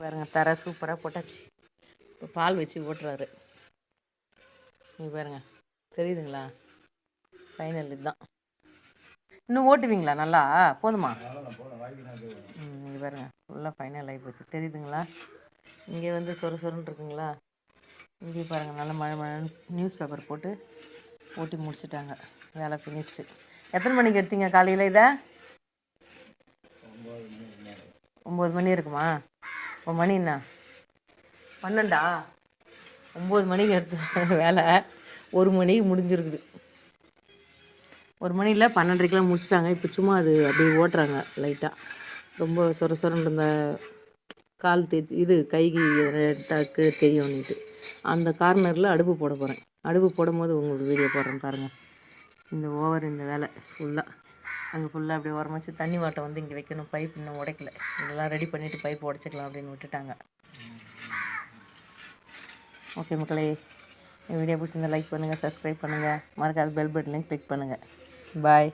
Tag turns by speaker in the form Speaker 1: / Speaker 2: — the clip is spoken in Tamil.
Speaker 1: பாருங்க தர சூப்பராக போட்டாச்சு. இப்போ பால் வச்சு ஓட்டுறாரு. நீங்கள் பாருங்க தெரியுதுங்களா? ஃபைனல் இதுதான். இன்னும் ஓட்டுவீங்களா நல்லா? போதுமா? நீங்கள் பாருங்க ஃபுல்லாக ஃபைனல் ஆகி போச்சு. தெரியுதுங்களா? இங்கே வந்து சொருன்னு இருக்குங்களா? இங்கே பாருங்கள் நல்லா மழை நியூஸ் பேப்பர் போட்டு ஓட்டி முடிச்சுட்டாங்க. வேலை ஃபினிஷ்டு. எத்தனை மணிக்கு எடுத்தீங்க காலையில் இதை? 9 மணி இருக்குமா? இப்போ மணி என்ன 12? 9 மணிக்கு எடுத்த வேலை 1 மணிக்கு முடிஞ்சிருக்குது. 1 மணியில் 12:30க்கெலாம் முடிச்சிட்டாங்க. இப்போ சும்மா அது அப்படியே ஓட்டுறாங்க லைட்டாக. ரொம்ப சொரன்னு இருந்த கால் தேய்ச்சி இது கைக்கு டக்கு தெரியும்னுட்டு அந்த கார்னரில் அடுப்பு போட போகிறேன். அடுப்பு போடும்போது உங்களுக்கு வீடியோ போடுறேன் பாருங்கள். இந்த இந்த வேலை ஃபுல்லாக அங்கே ஃபுல்லாக அப்படியே உரமாச்சு. தண்ணி வாட்டை வந்து இங்கே வைக்கணும். பைப் இன்னும் உடைக்கல. இதெல்லாம் ரெடி பண்ணிவிட்டு பைப் உடச்சிக்கலாம் அப்படின்னு விட்டுட்டாங்க. ஓகே மக்களே, இந்த வீடியோ பிடிச்சிருந்தா லைக் பண்ணுங்கள், சப்ஸ்கிரைப் பண்ணுங்கள், மறக்காத பெல் பட்டனையும் கிளிக் பண்ணுங்கள். பாய்.